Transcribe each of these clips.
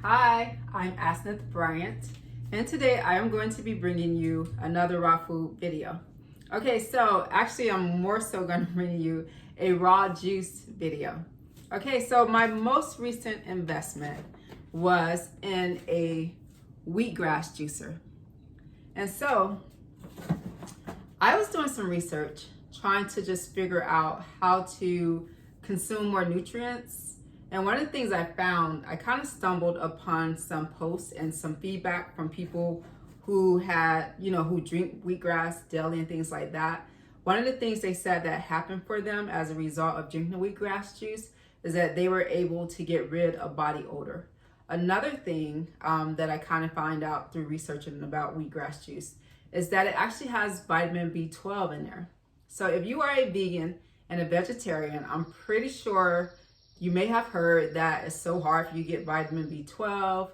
Hi, I'm Asnith Bryant, and today I am going to be bringing you another raw food video. Okay, so actually I'm more so going to bring you a raw juice video. Okay, so my most recent investment was in a wheatgrass juicer. And so I was doing some research trying to just figure out how to consume more nutrients. And one of the things I found, I kind of stumbled upon some posts and some feedback from people who had, who drink wheatgrass daily and things like that. One of the things they said that happened for them as a result of drinking the wheatgrass juice is that they were able to get rid of body odor. Another thing that I kind of find out through researching about wheatgrass juice is that it actually has vitamin B12 in there. So if you are a vegan and a vegetarian, I'm pretty sure you may have heard that it's so hard for you to get vitamin B12,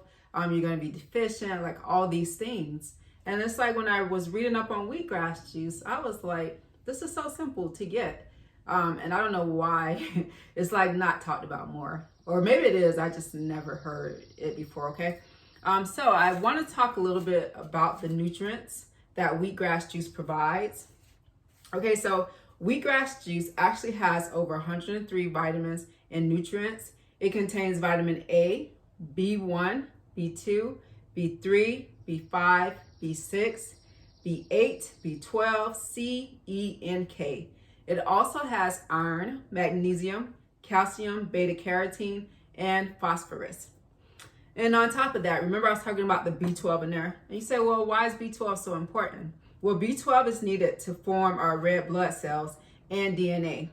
you're gonna be deficient, like all these things. And it's like when I was reading up on wheatgrass juice, I was like, this is so simple to get. And I don't know why it's like not talked about more. Or maybe it is, I just never heard it before, okay? So I wanna talk a little bit about the nutrients that wheatgrass juice provides. Okay, so wheatgrass juice actually has over 103 vitamins and nutrients. It contains vitamin A, B1, B2, B3, B5, B6, B8, B12, C, E, and K. It also has iron, magnesium, calcium, beta carotene, and phosphorus. And on top of that, remember I was talking about the B12 in there. And you say, well, why is B12 so important? Well, B12 is needed to form our red blood cells and DNA.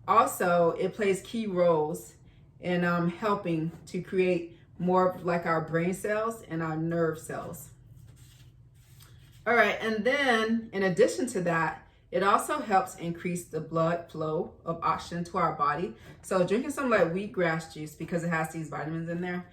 Also, it plays key roles in helping to create more like our brain cells and our nerve cells. All right, and then in addition to that, it also helps increase the blood flow of oxygen to our body. So drinking something like wheatgrass juice, because it has these vitamins in there,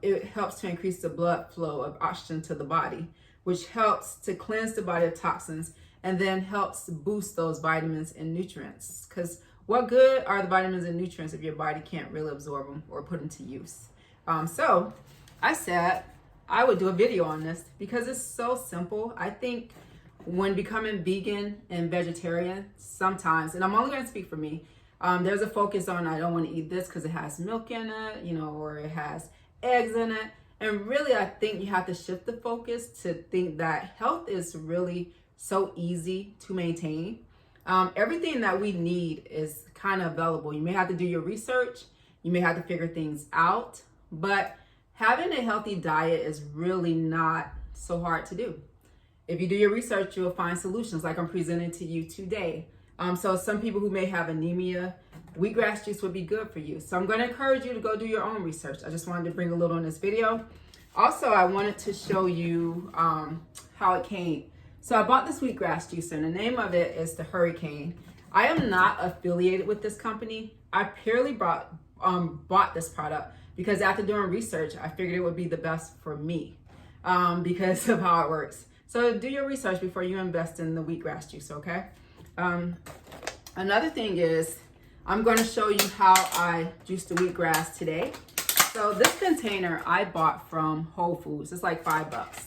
it helps to increase the blood flow of oxygen to the body, which helps to cleanse the body of toxins and then helps boost those vitamins and nutrients. Because what good are the vitamins and nutrients if your body can't really absorb them or put them to use? So I said I would do a video on this because it's so simple. I think when becoming vegan and vegetarian, sometimes, and I'm only going to speak for me, there's a focus on I don't want to eat this because it has milk in it, or it has eggs in it. And really, I think you have to shift the focus to think that health is really so easy to maintain. Everything that we need is kind of available. You may have to do your research. You may have to figure things out. But having a healthy diet is really not so hard to do. If you do your research, you'll find solutions like I'm presenting to you today. So some people who may have anemia, wheatgrass juice would be good for you. So I'm going to encourage you to go do your own research. I just wanted to bring a little in this video. Also, I wanted to show you how it came. So I bought this wheatgrass juicer, and the name of it is the Hurricane. I am not affiliated with this company. I purely bought this product because after doing research, I figured it would be the best for me because of how it works. So do your research before you invest in the wheatgrass juice, okay? Another thing is, I'm going to show you how I juice the wheatgrass today. So this container I bought from Whole Foods. It's like $5.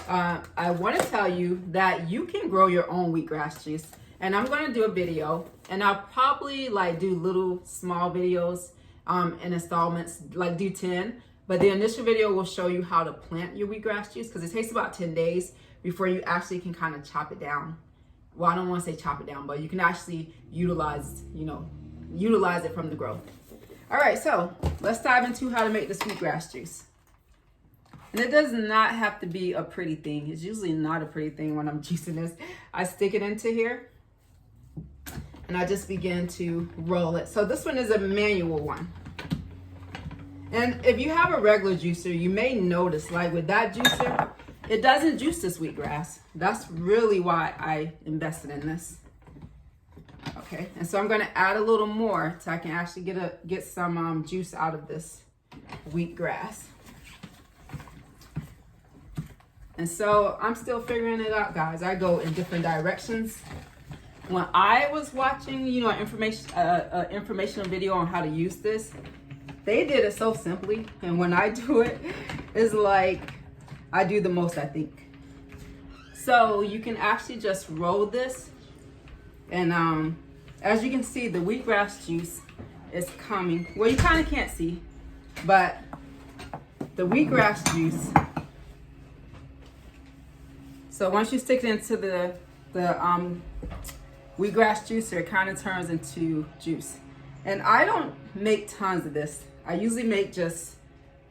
I want to tell you that you can grow your own wheatgrass juice, and I'm going to do a video, and I'll probably do little small videos in installments, like do 10. But the initial video will show you how to plant your wheatgrass juice because it takes about 10 days before you actually can kind of chop it down. Well, I don't want to say chop it down, but you can actually utilize it from the growth. All right, so let's dive into how to make this wheatgrass juice. And it does not have to be a pretty thing. It's usually not a pretty thing when I'm juicing this. I stick it into here and I just begin to roll it. So this one is a manual one. And if you have a regular juicer, you may notice like with that juicer, it doesn't juice this wheatgrass. That's really why I invested in this. Okay, and so I'm going to add a little more so I can actually get some juice out of this wheatgrass. And so I'm still figuring it out, guys. I go in different directions. When I was watching, an informational video on how to use this, they did it so simply, and when I do it, it's like I do the most, I think. So you can actually just roll this, and as you can see, the wheatgrass juice is coming. Well, you kind of can't see, but the wheatgrass juice. So once you stick it into the wheatgrass juicer, it kind of turns into juice. And I don't make tons of this. I usually make just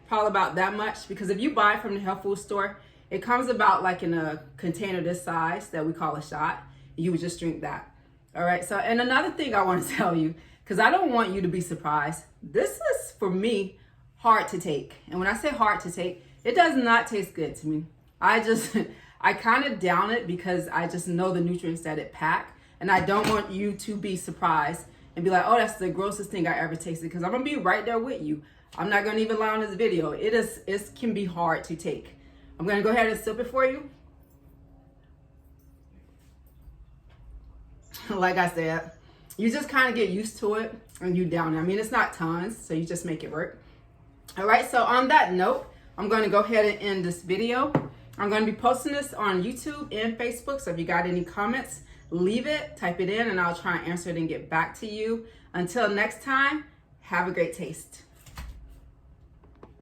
probably about that much, because if you buy it from the health food store, it comes about like in a container this size that we call a shot. You would just drink that. All right. So, and another thing I want to tell you, because I don't want you to be surprised, this is for me hard to take. And when I say hard to take, it does not taste good to me. I kind of down it because I just know the nutrients that it packs, and I don't want you to be surprised and be like, oh, that's the grossest thing I ever tasted, because I'm gonna be right there with you. I'm not gonna even lie on this video. It can be hard to take. I'm gonna go ahead and sip it for you. Like I said, you just kind of get used to it and you down it. I mean, it's not tons, so you just make it work. All right, so on that note, I'm gonna go ahead and end this video. I'm gonna be posting this on YouTube and Facebook, so if you got any comments, leave it, type it in, and I'll try and answer it and get back to you. Until next time, have a great taste.